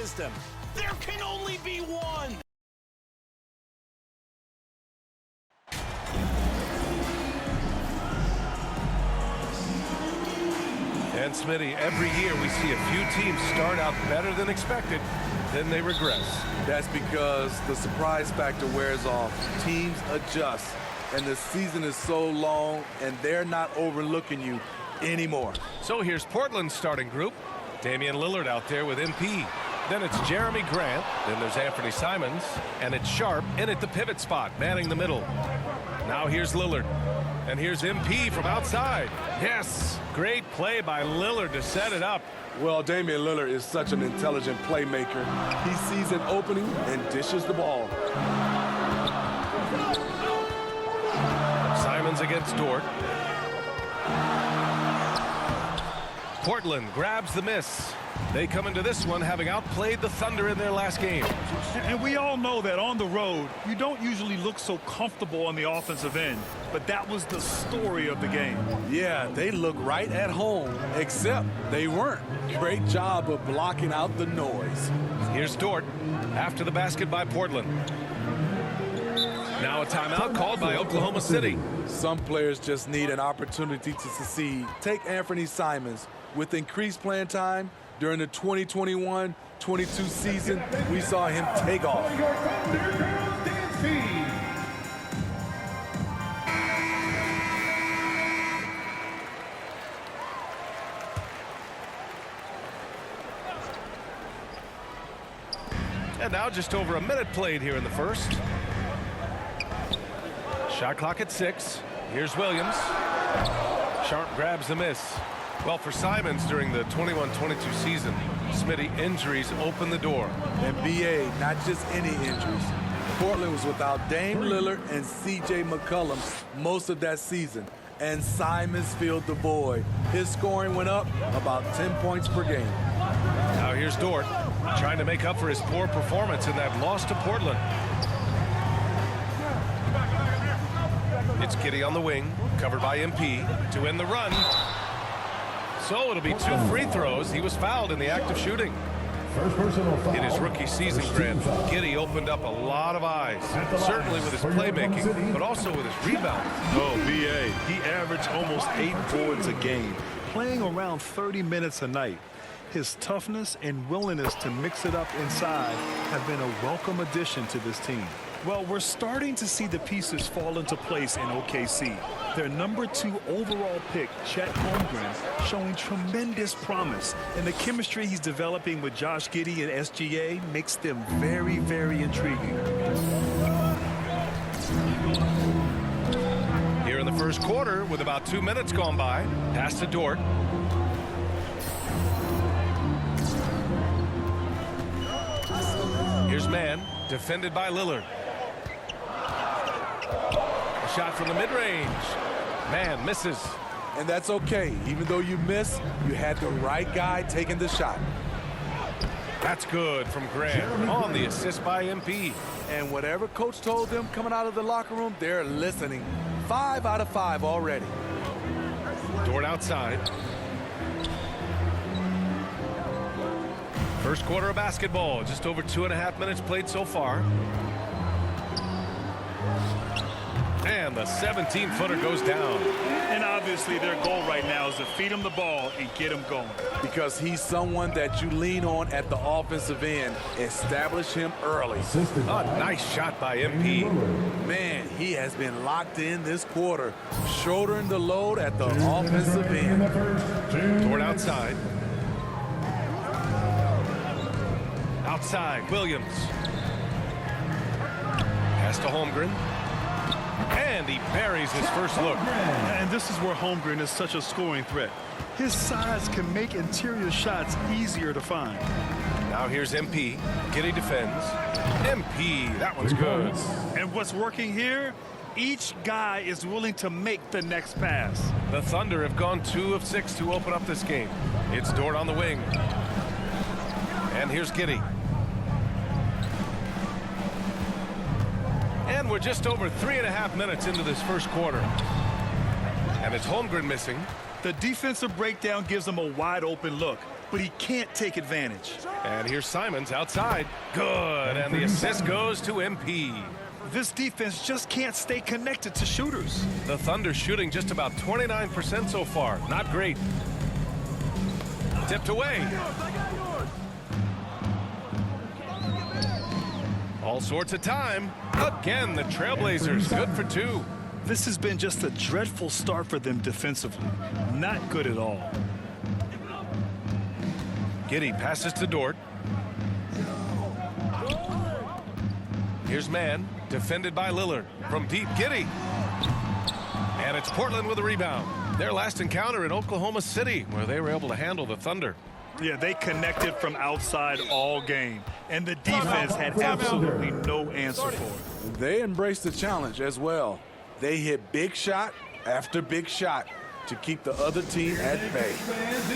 wisdom. There can only be one. And Smitty, every year we see a few teams start out better than expected, then they regress. That's because the surprise factor wears off. Teams adjust, and the season is so long, and they're not overlooking you anymore. So here's Portland's starting group. Damian Lillard out there with MP. Then it's Jeremy Grant. Then there's Anthony Simons. And it's Sharp in at the pivot spot, manning the middle. Now here's Lillard. And here's MP from outside. Yes, great play by Lillard to set it up. Well, Damian Lillard is such an intelligent playmaker. He sees an opening and dishes the ball. Simons against Dort. Portland grabs the miss. They come into this one having outplayed the Thunder in their last game. And we all know that on the road, you don't usually look so comfortable on the offensive end. But that was the story of the game. Yeah, they look right at home, except they weren't. Great job of blocking out the noise. Here's Dort after the basket by Portland. Now a timeout called by Oklahoma City. Some players just need an opportunity to succeed. Take Anthony Simons. With increased playing time during the 2021-22 season, we saw him take off. And now just over a minute played here in the first. Shot clock at 6. Here's Williams. Sharp grabs the miss. Well, for Simons during the 21-22 season, Smitty, injuries open the door. And B.A., not just any injuries. Portland was without Dame Lillard and C.J. McCollum most of that season, and Simons filled the void. His scoring went up about 10 points per game. Now here's Dort, trying to make up for his poor performance in that loss to Portland. It's Giddey on the wing, covered by MP, to end the run. So it'll be 2 free throws. He was fouled in the act of shooting. In his rookie season, Grant, Giddey opened up a lot of eyes, certainly with his playmaking, but also with his rebounding. Oh, B.A., he averaged almost 8 boards a game, playing around 30 minutes a night. His toughness and willingness to mix it up inside have been a welcome addition to this team. Well, we're starting to see the pieces fall into place in OKC. Their number 2 overall pick, Chet Holmgren, showing tremendous promise. And the chemistry he's developing with Josh Giddey and SGA makes them very, very intriguing. Here in the first quarter, with about 2 minutes gone by, pass to Dort. Here's Mann, defended by Lillard. A shot from the mid-range. Mann misses. And that's okay. Even though you miss, you had the right guy taking the shot. That's good from Grant on the assist by MP. And whatever coach told them coming out of the locker room, they're listening. 5 out of 5 already. Dort outside. First quarter of basketball, just over 2.5 minutes played so far. And the 17-footer goes down. And obviously their goal right now is to feed him the ball and get him going. Because he's someone that you lean on at the offensive end. Establish him early. A nice shot by MP. Man, he has been locked in this quarter, shouldering the load at the offensive end. Dort outside. Outside, Williams. Pass to Holmgren. And he buries his first look. And this is where Holmgren is such a scoring threat. His size can make interior shots easier to find. Now here's MP. Giddey defends. MP, that one's good. And what's working here? Each guy is willing to make the next pass. The Thunder have gone 2 of 6 to open up this game. It's Dort on the wing. And here's Giddey. And we're just over 3.5 minutes into this first quarter. And it's Holmgren missing. The defensive breakdown gives them a wide open look. but he can't take advantage. And here's Simons outside. Good, and the assist goes to MP. This defense just can't stay connected to shooters. The Thunder shooting just about 29% so far. Not great. Tipped away. All sorts of time. Again, the Trailblazers, good for 2. This has been just a dreadful start for them defensively. Not good at all. Giddey passes to Dort. Here's Mann, defended by Lillard. From deep, Giddey. And it's Portland with a rebound. Their last encounter in Oklahoma City, where they were able to handle the Thunder. Yeah, they connected from outside all game, and the defense had absolutely no answer for it. They embraced the challenge as well. They hit big shot after big shot to keep the other team at bay.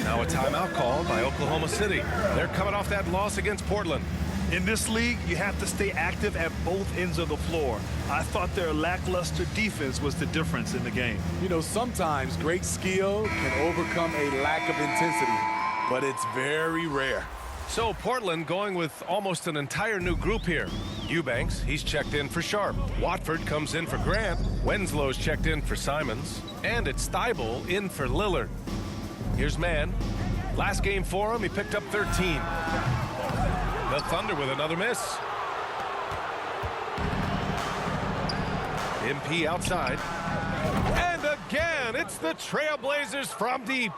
Now a timeout called by Oklahoma City. They're coming off that loss against Portland. In this league, you have to stay active at both ends of the floor. I thought their lackluster defense was the difference in the game. You know, sometimes great skill can overcome a lack of intensity, but it's very rare. So Portland going with almost an entire new group here. Eubanks, he's checked in for Sharp. Watford comes in for Grant. Wenslow's checked in for Simons. And it's Thybulle in for Lillard. Here's Mann. Last game for him, he picked up 13. The Thunder with another miss. MP outside. And again, it's the Trailblazers from deep.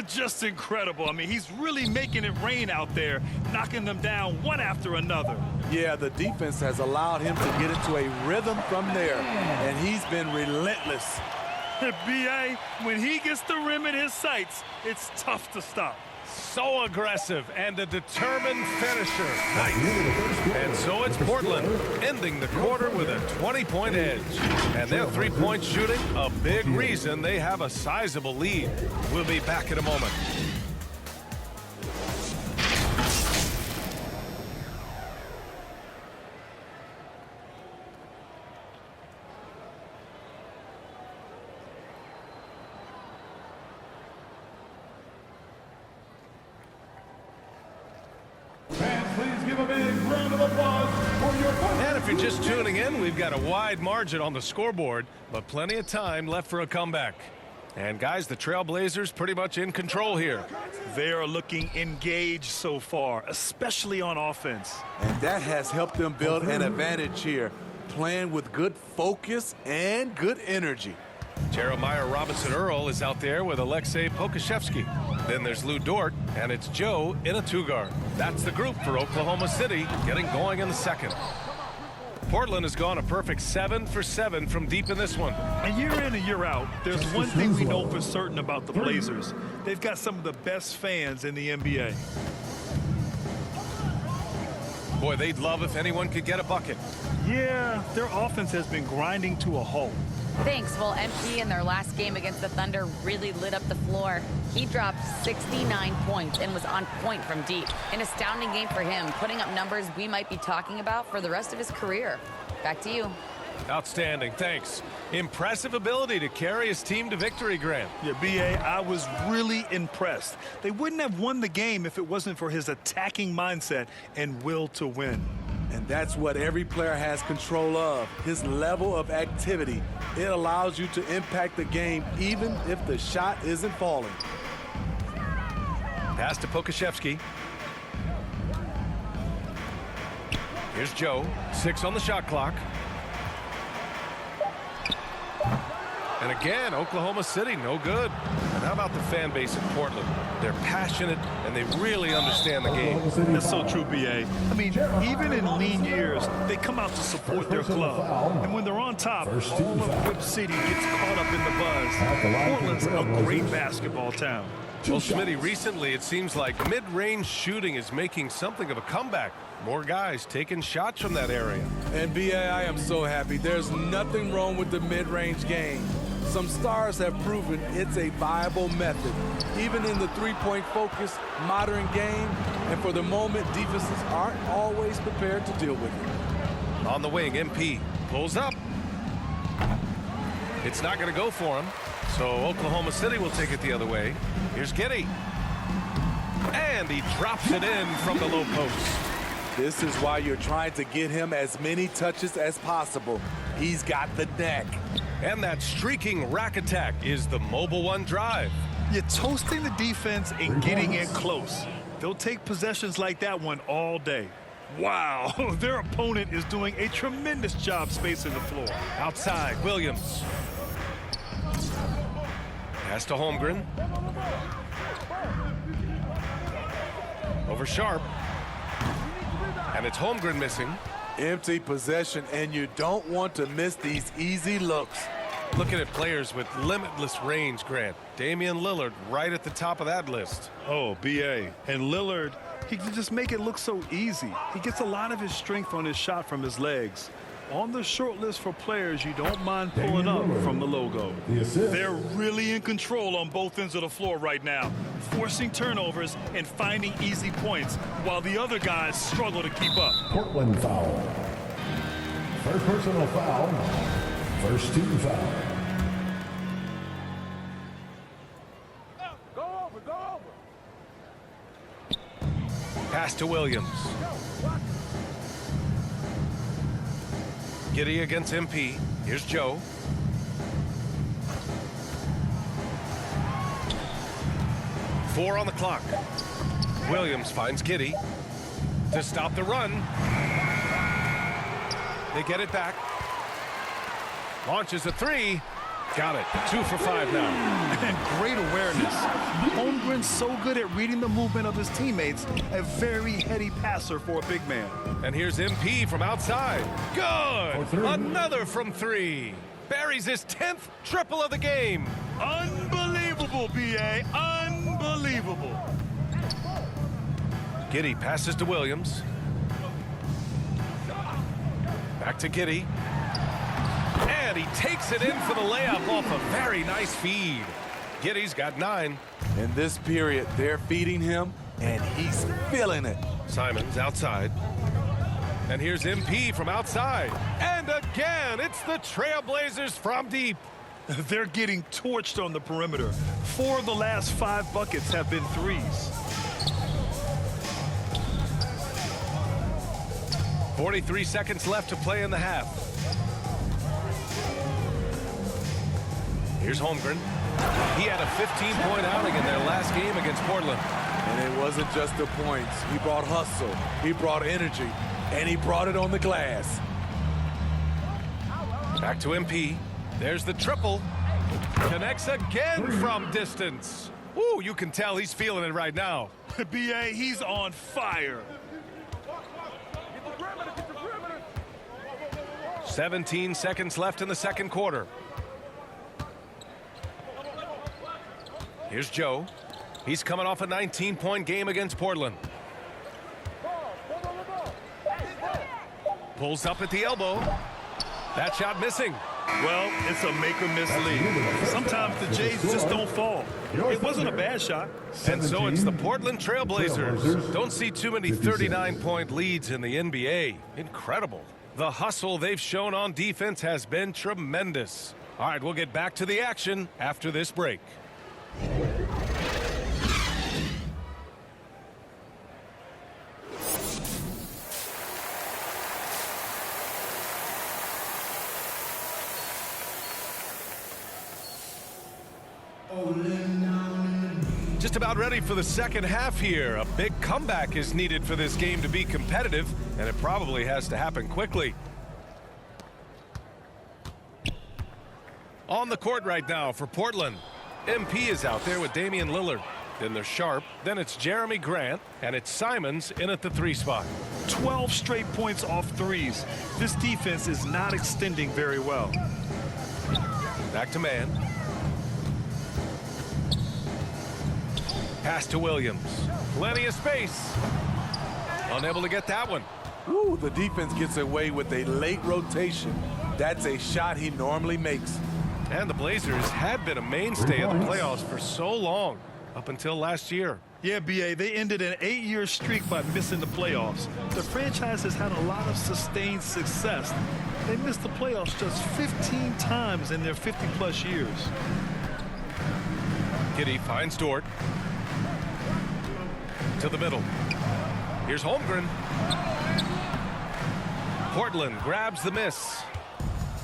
Just incredible. I mean, he's really making it rain out there, knocking them down one after another. Yeah, the defense has allowed him to get into a rhythm from there, and he's been relentless. B.A., when he gets the rim in his sights, it's tough to stop. So aggressive and a determined finisher. Nice. And so it's Portland ending the quarter with a 20-point edge. And their three-point shooting, a big reason they have a sizable lead. We'll be back in a moment. And if you're just tuning in, we've got a wide margin on the scoreboard, but plenty of time left for a comeback. And guys, the Trailblazers pretty much in control here. They are looking engaged so far, especially on offense. And that has helped them build an advantage here, playing with good focus and good energy. Jeremiah Robinson-Earl is out there with Aleksej Pokusevski. Then there's Lou Dort, and it's Joe in a two-guard. That's the group for Oklahoma City, getting going in the second. Portland has gone a perfect 7 for 7 from deep in this one. And year in and year out, there's one thing we know for certain about the Blazers. They've got some of the best fans in the NBA. Boy, they'd love if anyone could get a bucket. Yeah, their offense has been grinding to a halt. Thanks. Well, MP in their last game against the Thunder really lit up the floor. He dropped 69 points and was on point from deep. An astounding game for him, putting up numbers we might be talking about for the rest of his career. Back to you. Outstanding, thanks. Impressive ability to carry his team to victory, Grant. Yeah, B.A., I was really impressed. They wouldn't have won the game if it wasn't for his attacking mindset and will to win. And that's what every player has control of, his level of activity. It allows you to impact the game even if the shot isn't falling. Pass to Pokusevski. Here's Joe, 6 on the shot clock. And again, Oklahoma City, no good. And how about the fan base in Portland? They're passionate, and they really understand the game. That's so true, B.A. I mean, even in lean years, they come out to support their club. And when they're on top, all of Whip City gets caught up in the buzz. Portland's a great basketball town. Well, Smitty, recently it seems like mid-range shooting is making something of a comeback. More guys taking shots from that area. And B.A., I am so happy. There's nothing wrong with the mid-range game. Some stars have proven it's a viable method, even in the three-point focused modern game. And for the moment, defenses aren't always prepared to deal with it. On the wing, MP pulls up. It's not going to go for him, so Oklahoma City will take it the other way. Here's Giddey. And he drops it in from the low post. This is why you're trying to get him as many touches as possible. He's got the neck. And that streaking rack attack is the Mobile One drive. You're toasting the defense and getting in close. They'll take possessions like that one all day. Wow, their opponent is doing a tremendous job spacing the floor. Outside, Williams. Pass to Holmgren. Over Sharp. And it's Holmgren missing. Empty possession, and you don't want to miss these easy looks. Looking at players with limitless range, Grant. Damian Lillard right at the top of that list. Oh, B.A. And Lillard, he can just make it look so easy. He gets a lot of his strength on his shot from his legs. On the short list for players you don't mind pulling up from the logo. They're really in control on both ends of the floor right now, forcing turnovers and finding easy points while the other guys struggle to keep up. Portland foul. First personal foul. First team foul. Pass to Williams. Giddey against MP. Here's Joe. Four on the clock. Williams finds Giddey to stop the run. They get it back. Launches a three. Got it. 2 for 5 now. And great awareness. Holmgren's so good at reading the movement of his teammates. A very heady passer for a big man. And here's MP from outside. Good. Another from 3. Buries his 10th triple of the game. Unbelievable, B.A. Unbelievable. Giddey passes to Williams. Back to Giddey. And he takes it in for the layup off a very nice feed. Giddey's got 9. In this period, they're feeding him, and he's feeling it. Simons outside. And here's MP from outside. And again, it's the Trailblazers from deep. They're getting torched on the perimeter. 4 of the last 5 buckets have been threes. 43 seconds left to play in the half. Here's Holmgren. He had a 15-point outing in their last game against Portland. And it wasn't just the points. He brought hustle, he brought energy, and he brought it on the glass. Back to MP. There's the triple. Connects again from distance. Ooh, you can tell he's feeling it right now. B.A., he's on fire. 17 seconds left in the second quarter. Here's Joe. He's coming off a 19-point game against Portland. Pulls up at the elbow. That shot missing. Well, it's a make-or-miss league. Sometimes the Jays just don't fall. It wasn't a bad shot. And so it's the Portland Trailblazers. Don't see too many 39-point leads in the NBA. Incredible. The hustle they've shown on defense has been tremendous. All right, we'll get back to the action after this break. Just about ready for the second half here. A big comeback is needed for this game to be competitive, and it probably has to happen quickly. On the court right now for Portland. MP is out there with Damian Lillard. Then there's Sharp. Then it's Jeremy Grant. And it's Simons in at the 3 spot. 12 straight points off threes. This defense is not extending very well. Back to man. Pass to Williams. Plenty of space. Unable to get that one. Ooh, the defense gets away with a late rotation. That's a shot he normally makes. And the Blazers had been a mainstay of the playoffs for so long, up until last year. Yeah, B.A., they ended an 8-year streak by missing the playoffs. The franchise has had a lot of sustained success. They missed the playoffs just 15 times in their 50-plus years. Giddey finds Dort. to the middle. Here's Holmgren. Portland grabs the miss.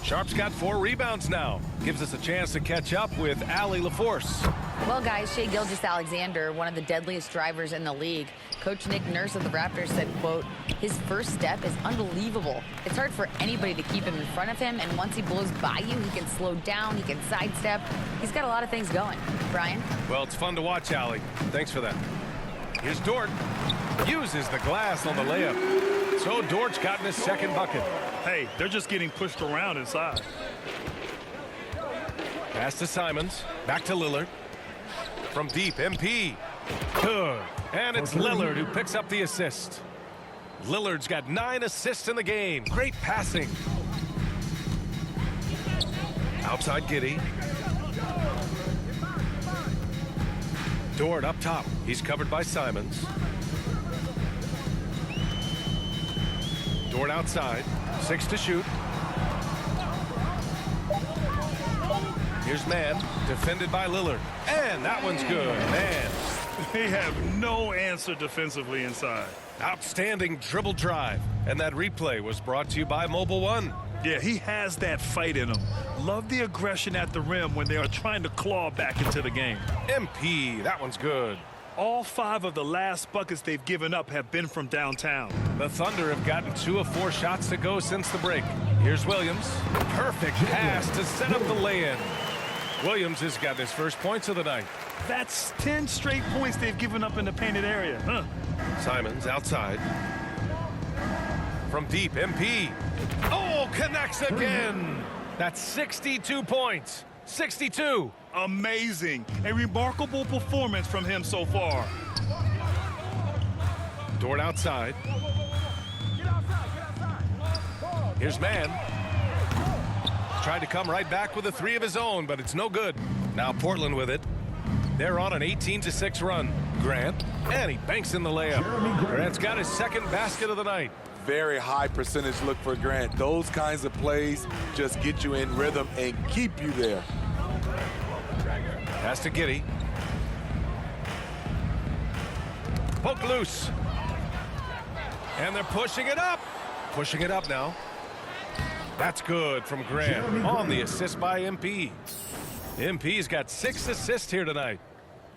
Sharp's got 4 rebounds now. Gives us a chance to catch up with Allie LaForce. Well, guys, Shai Gilgeous-Alexander, one of the deadliest drivers in the league. Coach Nick Nurse of the Raptors said, quote, his first step is unbelievable. It's hard for anybody to keep him in front of him, and once he blows by you, he can slow down, he can sidestep. He's got a lot of things going. Brian? Well, it's fun to watch, Allie. Thanks for that. Here's Dort. Uses the glass on the layup. So Dort's gotten his second bucket. Hey, they're just getting pushed around inside. Pass to Simons. Back to Lillard. From deep, MP. Good. And it's Lillard who picks up the assist. Lillard's got 9 assists in the game. Great passing. Outside Giddey. Dort up top. He's covered by Simons. Dort outside. 6 to shoot. Here's Mann, defended by Lillard. And that one's good. Man. They have no answer defensively inside. Outstanding dribble drive. And that replay was brought to you by Mobile One. Yeah, he has that fight in him. Love the aggression at the rim when they are trying to claw back into the game. MP, that one's good. All 5 of the last buckets they've given up have been from downtown. The Thunder have gotten 2 of 4 shots to go since the break. Here's Williams. Perfect pass to set up the lay-in. Williams has got his first points of the night. That's 10 straight points they've given up in the painted area. Huh? Simons outside. From deep, MP. Oh, connects again. That's 62 points. 62. Amazing. A remarkable performance from him so far. Dort outside. Here's Mann. Tried to come right back with a 3 of his own, but it's no good. Now Portland with it. They're on an 18-6 run. Grant, and he banks in the layup. Grant's got his second basket of the night. Very high percentage look for Grant. Those kinds of plays just get you in rhythm and keep you there. Pass to Giddey. Poke loose. And they're pushing it up. Pushing it up now. That's good from Grant on the assist by MP. MP's got 6 assists here tonight.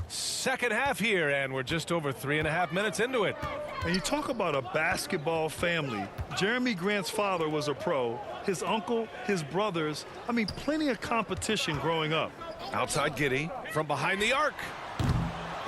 Second half here, and we're just over 3.5 minutes into it. And you talk about a basketball family. Jeremy Grant's father was a pro. His uncle, his brothers. I mean, plenty of competition growing up. Outside Giddey from behind the arc.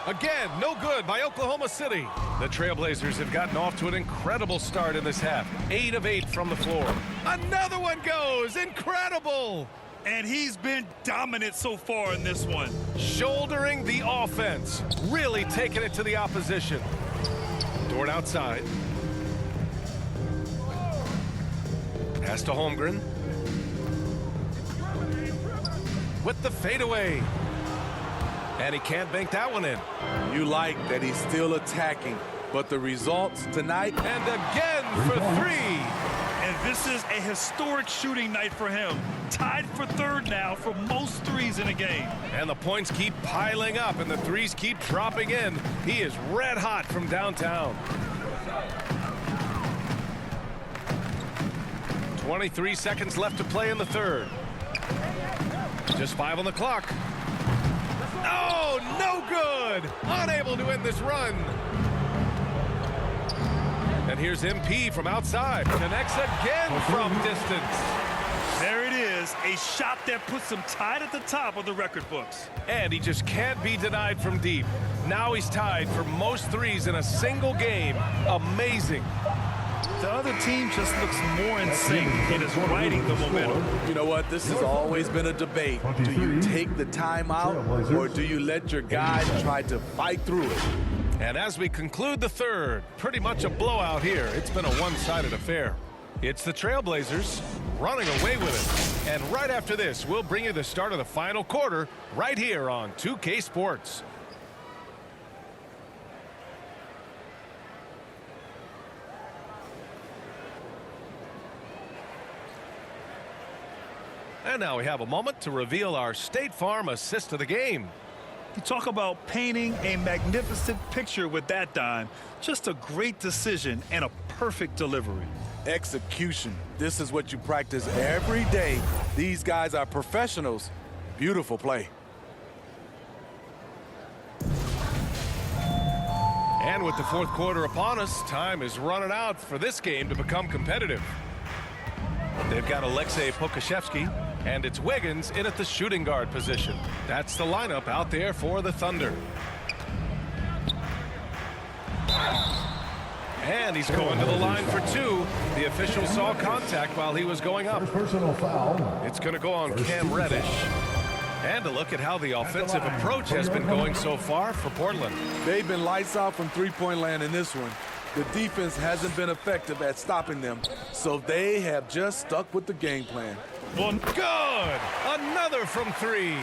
Again, no good by Oklahoma City. The Trailblazers have gotten off to an incredible start in this half. 8 of 8 from the floor. Another one goes. Incredible. And he's been dominant so far in this one. Shouldering the offense. Really taking it to the opposition. Dort outside. Pass to Holmgren. With the fadeaway. And he can't bank that one in. You like that he's still attacking, but the results tonight. And again for 3. And this is a historic shooting night for him. Tied for 3rd now for most threes in a game. And the points keep piling up and the threes keep dropping in. He is red hot from downtown. 23 seconds left to play in the 3rd. Just 5 on the clock. Oh, no good. Unable to end this run. And here's MP from outside. Connects again from distance. There it is, a shot that puts him tied at the top of the record books. And he just can't be denied from deep. Now he's tied for most threes in a single game. Amazing. The other team just looks more in sync and is riding the momentum. You know what? This has always been a debate. Do you take the time out or do you let your guys try to fight through it? And as we conclude the 3rd, pretty much a blowout here. It's been a one-sided affair. It's the Trailblazers running away with it. And right after this, we'll bring you the start of the final quarter right here on 2K Sports. And now we have a moment to reveal our State Farm assist of the game. You talk about painting a magnificent picture with that dime. Just a great decision and a perfect delivery. Execution. This is what you practice every day. These guys are professionals. Beautiful play. And with the fourth quarter upon us, time is running out for this game to become competitive. They've got Aleksej Pokusevski, and it's Wiggins in at the shooting guard position. That's the lineup out there for the Thunder. And he's going to the line for two. The official saw contact while he was going up. First personal foul. It's going to go on Cam Reddish. And a look at how the offensive approach has been going so far for Portland. They've been lights out from three-point land in this one. The defense hasn't been effective at stopping them, so they have just stuck with the game plan. Well, good! Another from three.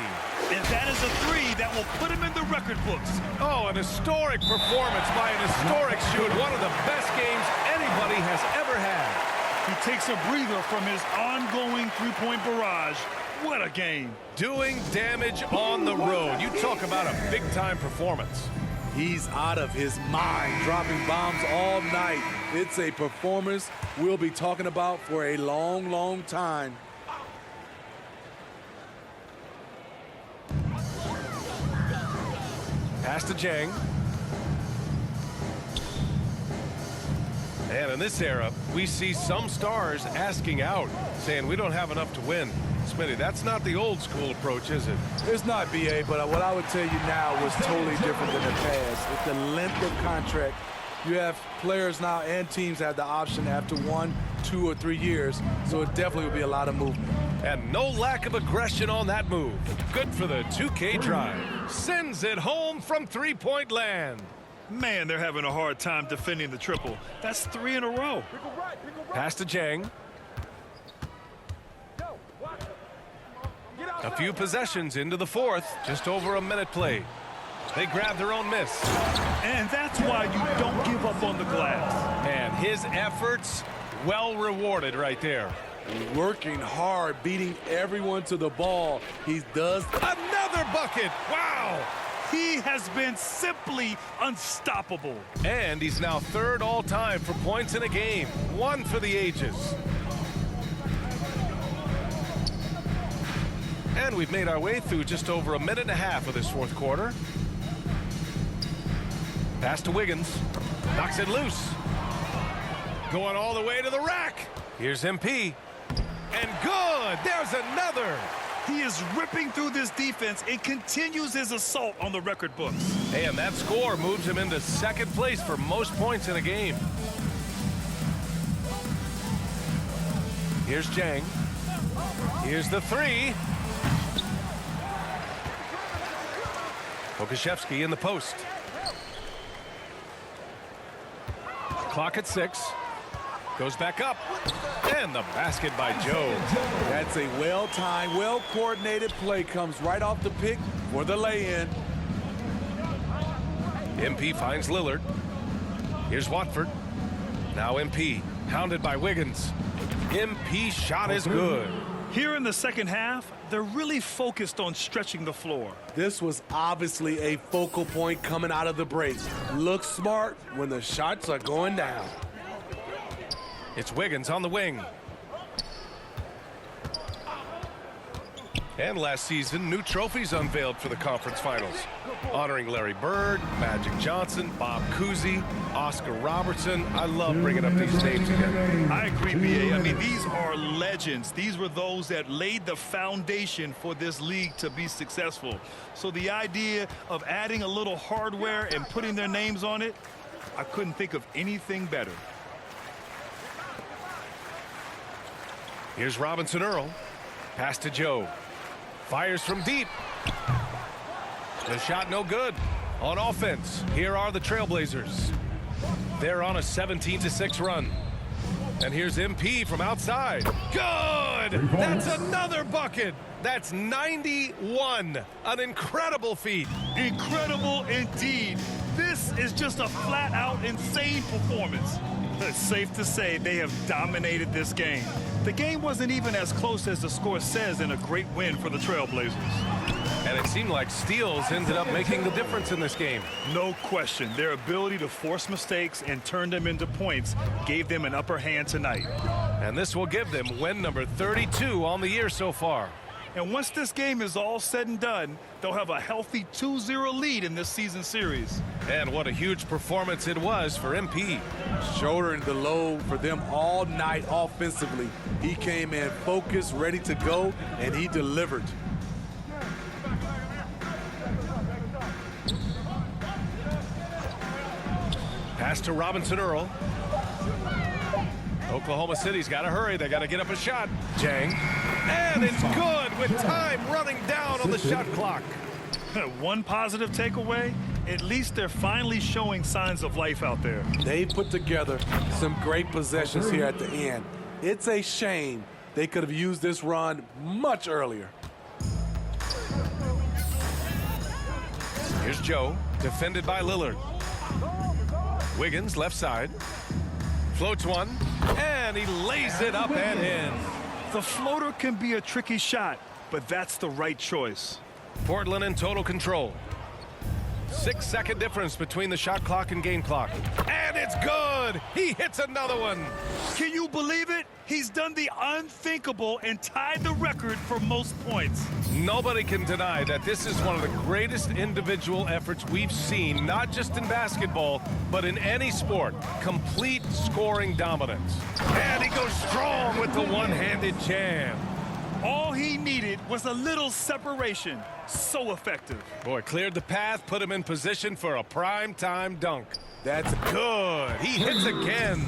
And that is a three that will put him in the record books. Oh, an historic performance by an historic shoot. One of the best games anybody has ever had. He takes a breather from his ongoing three-point barrage. What a game. Doing damage on the road. You talk about a big-time performance. He's out of his mind, dropping bombs all night. It's a performance we'll be talking about for a long, long time. Pass to Jang. And in this era, we see some stars asking out, saying we don't have enough to win. Smitty, that's not the old school approach, is it? It's not, BA, but what I would tell you now was totally different than the past. With the length of contract, you have players now and teams have the option after 1, 2, or 3 years, so it definitely will be a lot of movement. And no lack of aggression on that move. Good for the 2K drive. Sends it home from three-point land. Man, they're having a hard time defending the triple. That's 3 in a row. Pass to Jang. A few possessions into the fourth, just over a minute played. They grab their own miss. And that's why you don't give up on the glass. And his efforts, well rewarded right there. Working hard, beating everyone to the ball. He does. Another bucket. Wow. He has been simply unstoppable. And he's now third all-time for points in a game. One for the ages. And we've made our way through just over a minute and a half of this fourth quarter. Pass to Wiggins. Knocks it loose. Going all the way to the rack. Here's MP. And good. There's another. He is ripping through this defense and continues his assault on the record books. And that score moves him into second place for most points in a game. Here's Jang. Here's the three. Pokusevski in the post. Clock at 6. Goes back up. And the basket by Joe. That's a well-timed, well-coordinated play. Comes right off the pick for the lay-in. MP finds Lillard. Here's Watford. Now MP, hounded by Wiggins. MP shot is good. Here in the second half, they're really focused on stretching the floor. This was obviously a focal point coming out of the break. Look smart when the shots are going down. It's Wiggins on the wing. And last season, new trophies unveiled for the conference finals, honoring Larry Bird, Magic Johnson, Bob Cousy, Oscar Robertson. I love bringing up these names again. I agree, BA. I mean, these are legends. These were those that laid the foundation for this league to be successful. So the idea of adding a little hardware and putting their names on it, I couldn't think of anything better. Here's Robinson Earl. Pass to Joe. Fires from deep. The shot no good. On offense, here are the Trailblazers. They're on a 17-6 run. And here's MP from outside. Good! That's another bucket. That's 91. An incredible feat. Incredible indeed. This is just a flat-out insane performance. It's safe to say they have dominated this game. The game wasn't even as close as the score says in a great win for the Trailblazers. And it seemed like steals ended up making the difference in this game. No question. Their ability to force mistakes and turn them into points gave them an upper hand tonight. And this will give them win number 32 on the year so far. And once this game is all said and done, they'll have a healthy 2-0 lead in this season series. And what a huge performance it was for MP. Shouldering the load for them all night offensively. He came in focused, ready to go, and he delivered. Pass to Robinson Earl. Oklahoma City's got to hurry. They got to get up a shot. Jang. And it's good with time running down on the shot clock. One positive takeaway, at least they're finally showing signs of life out there. They put together some great possessions here at the end. It's a shame they could have used this run much earlier. Here's Joe, defended by Lillard. Wiggins, left side. Floats one, and he lays it up and in. The floater can be a tricky shot, but that's the right choice. Portland in total control. 6-second difference between the shot clock and game clock. And it's good! He hits another one! Can you believe it? He's done the unthinkable and tied the record for most points. Nobody can deny that this is one of the greatest individual efforts we've seen, not just in basketball, but in any sport. Complete scoring dominance. And he goes strong with the one-handed jam. All he needed was a little separation. So effective. Boy, cleared the path, put him in position for a prime-time dunk. That's Good. He hits again.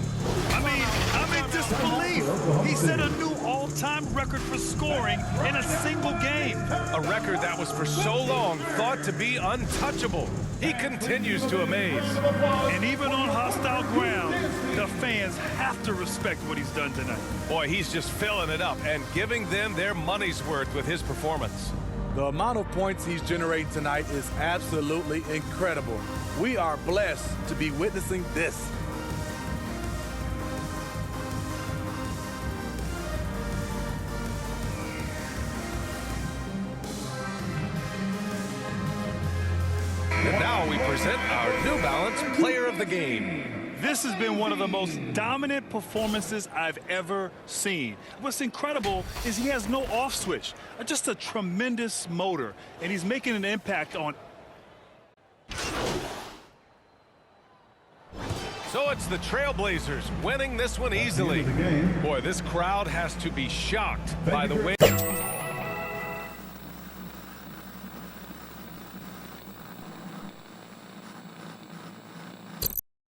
I mean, I'm in disbelief. He set a new all-time record for scoring in a single game. A record that was for so long thought to be untouchable. He continues to amaze. And even on hostile ground, the fans have to respect what he's done tonight. Boy, he's just filling it up and giving them their money's worth with his performance. the amount of points he's generated tonight is absolutely incredible. We are blessed to be witnessing this. And now we present our New Balance Player of the Game. This has been one of the most dominant performances I've ever seen. What's incredible is he has no off switch, just a tremendous motor, and he's making an impact on. So it's the Trailblazers winning this one easily. Boy, this crowd has to be shocked by the way.